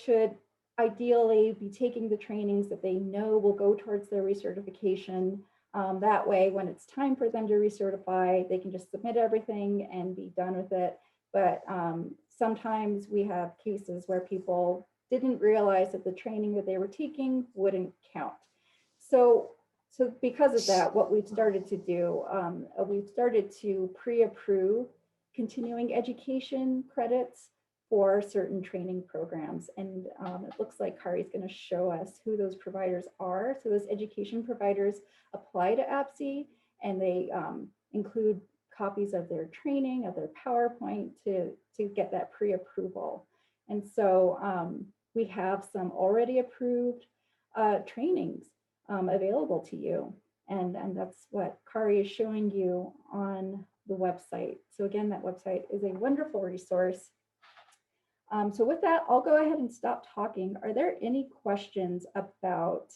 should ideally be taking the trainings that they know will go towards their recertification. That way, when it's time for them to recertify, they can just submit everything and be done with it. But sometimes we have cases where people didn't realize that the training that they were taking wouldn't count. So because of that, what we've started to do, we've started to pre-approve continuing education credits for certain training programs. And it looks like Kari's going to show us who those providers are. So those education providers apply to APSE, and they include copies of their training, of their PowerPoint to get that pre-approval. And so we have some already approved trainings available to you. And that's what Kari is showing you on the website. So again, that website is a wonderful resource. So with that, I'll go ahead and stop talking. Are there any questions about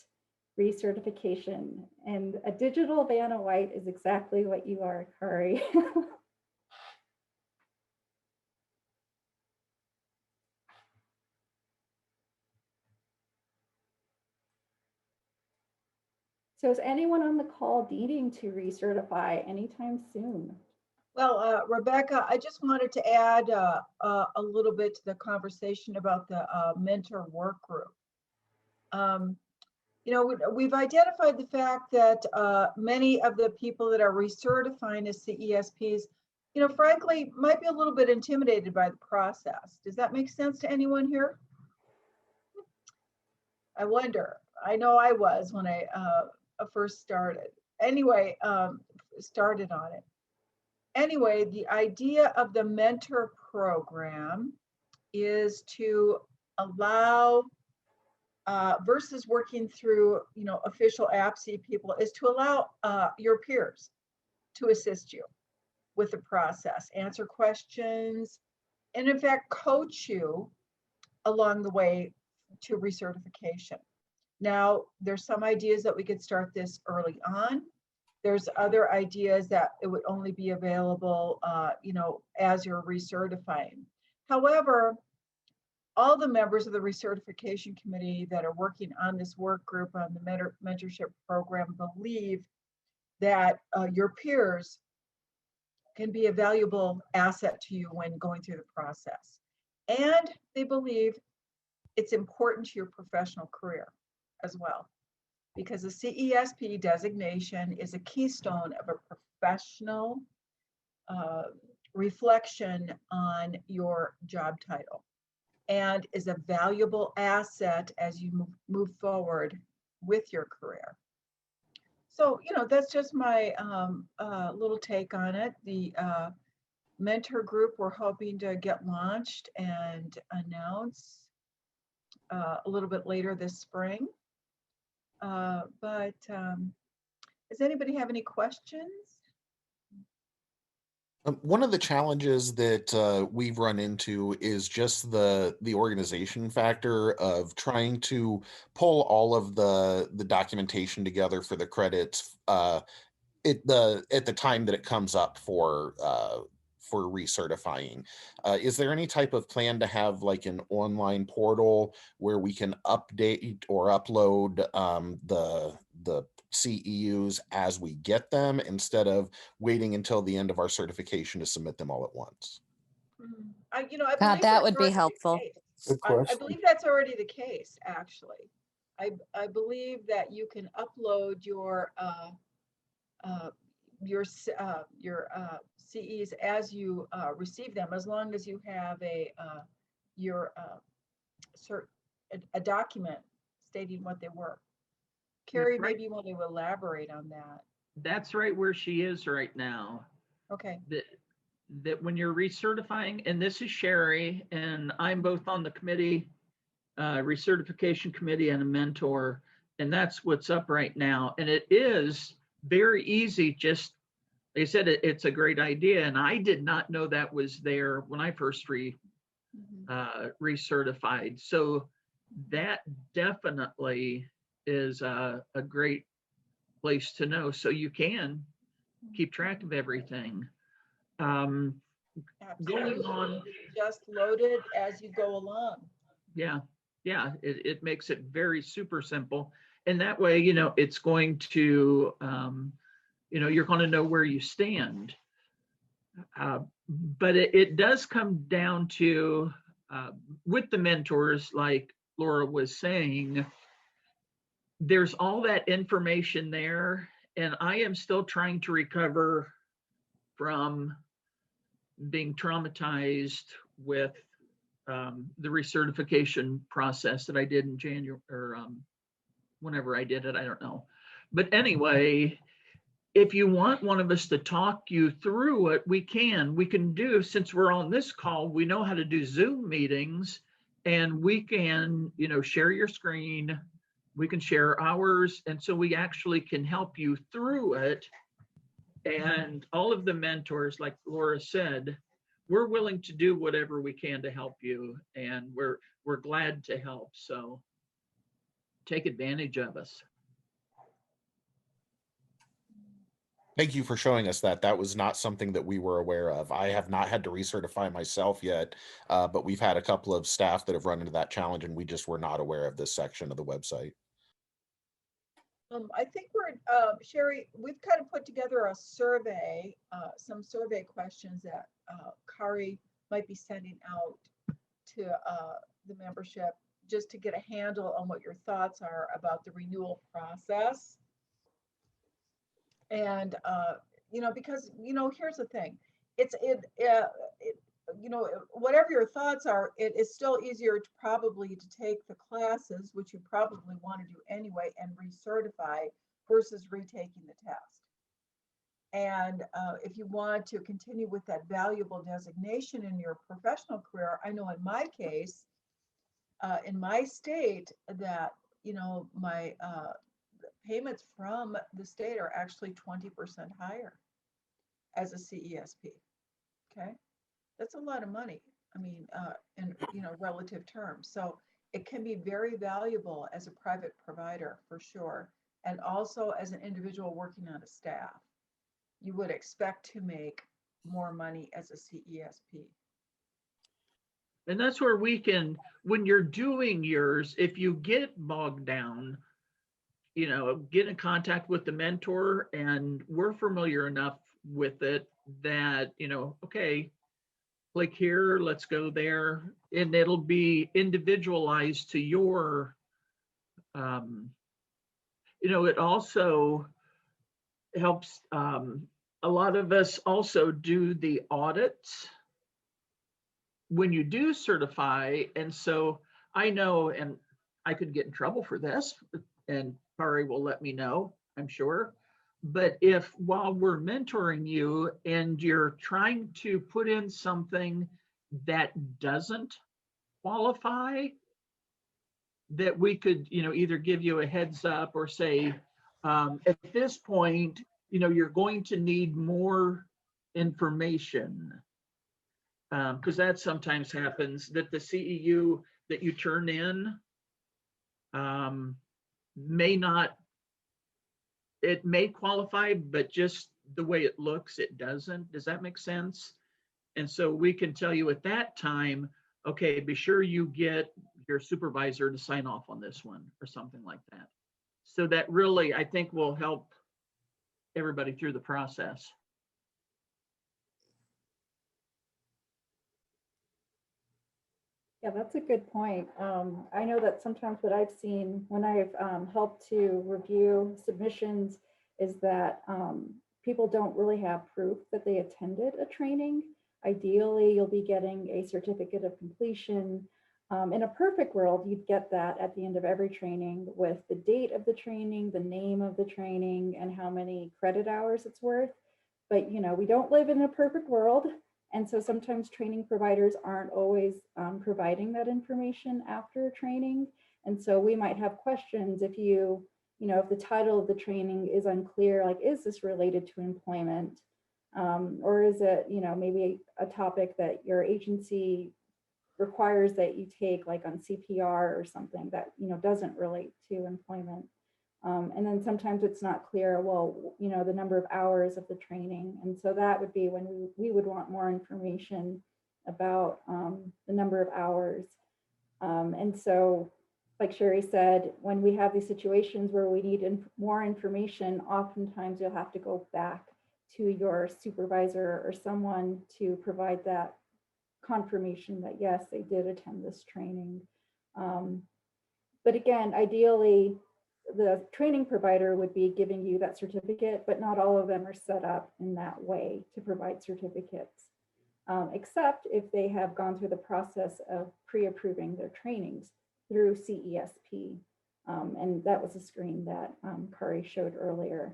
recertification? And a digital Vanna White is exactly what you are, Kari. So is anyone on the call needing to recertify anytime soon? Well, Rebecca, I just wanted to add a little bit to the conversation about the mentor work group. You know, we've identified the fact that many of the people that are recertifying as CESPs, you know, frankly, might be a little bit intimidated by the process. Does that make sense to anyone here? I wonder. I know I was when I first started. Anyway, started on it. Anyway, the idea of the mentor program is to allow, versus working through, you know, official APSE people, is to allow your peers to assist you with the process, answer questions, and in fact, coach you along the way to recertification. Now, there's some ideas that we could start this early on. There's other ideas that it would only be available, you know, as you're recertifying. However, all the members of the Recertification Committee that are working on this work group on the mentorship program believe that your peers can be a valuable asset to you when going through the process. And they believe it's important to your professional career as well, because the CESP designation is a keystone of a professional reflection on your job title and is a valuable asset as you move forward with your career. So, you know, that's just my little take on it. The mentor group we're hoping to get launched and announce a little bit later this spring. Does anybody have any questions? One of the challenges that we've run into is just the organization factor of trying to pull all of the documentation together for the credits at the time that it comes up for recertifying. Is there any type of plan to have like an online portal where we can update or upload the CEUs as we get them instead of waiting until the end of our certification to submit them all at once? You know, I God, that would be helpful. I believe that's already the case, actually. I believe that you can upload your CEs as you receive them, as long as you have a document stating what they were. Carrie, maybe you want to elaborate on that. That's right where she is right now. Okay. That when you're recertifying, and this is Sherry, and I'm both on the committee, recertification committee, and a mentor, and that's what's up right now. And it is very easy. Just, they said it's a great idea, and I did not know that was there when I first recertified. So that definitely is a great place to know, so you can keep track of everything. Going on, just load it as you go along. Yeah. yeah, it makes it very super simple. And that way, it's going to, you're going to know where you stand. But it does come down to, with the mentors, like Laura was saying, there's all that information there. And I am still trying to recover from being traumatized with the recertification process that I did in January, or whenever I did it, I don't know. But anyway, if you want one of us to talk you through it, we can do, since we're on this call, we know how to do Zoom meetings, and we can, share your screen, we can share ours. And so we actually can help you through it. And all of the mentors, like Laura said, we're willing to do whatever we can to help you, and we're glad to help. So take advantage of us. Thank you for showing us that. That was not something that we were aware of. I have not had to recertify myself yet, but we've had a couple of staff that have run into that challenge, and we just were not aware of this section of the website. I think Sherry, we've kind of put together a survey, some survey questions that Kari might be sending out to the membership, just to get a handle on what your thoughts are about the renewal process. And, because, here's the thing, whatever your thoughts are, it is still easier probably to take the classes, which you probably want to do anyway, and recertify versus retaking the test. And if you want to continue with that valuable designation in your professional career, I know in my case, in my state, that, my payments from the state are actually 20% higher as a CESP. Okay. That's a lot of money. I mean, in relative terms. So it can be very valuable as a private provider for sure. And also as an individual working on a staff, you would expect to make more money as a CESP. And that's where we can, when you're doing yours, if you get bogged down, get in contact with the mentor, and we're familiar enough with it that, okay, click here, let's go there, and it'll be individualized to your, it also helps, a lot of us also do the audits when you do certify. And so I know, and I could get in trouble for this, and Kari will let me know, I'm sure. But if while we're mentoring you and you're trying to put in something that doesn't qualify, that we could, either give you a heads up or say, at this point, you're going to need more information. Because that sometimes happens, that the CEU that you turn in may not, it may qualify, but just the way it looks, it doesn't. Does that make sense? And so we can tell you at that time, okay, be sure you get your supervisor to sign off on this one or something like that. So that really, I think, will help everybody through the process. Yeah, that's a good point. I know that sometimes what I've seen when I've helped to review submissions is that people don't really have proof that they attended a training. Ideally, you'll be getting a certificate of completion. In a perfect world, you'd get that at the end of every training with the date of the training, the name of the training, and how many credit hours it's worth. But we don't live in a perfect world. And so sometimes training providers aren't always providing that information after training. And so we might have questions if if the title of the training is unclear, like, is this related to employment? Or is it, maybe a topic that your agency requires that you take, like on CPR or something that, doesn't relate to employment. And then sometimes it's not clear, well, the number of hours of the training. And so that would be when we would want more information about the number of hours. And so like Sherry said, when we have these situations where we need more information, oftentimes you'll have to go back to your supervisor or someone to provide that confirmation that yes, they did attend this training. But again, ideally, the training provider would be giving you that certificate, but not all of them are set up in that way to provide certificates, except if they have gone through the process of pre-approving their trainings through CESP. And that was a screen that Kari showed earlier.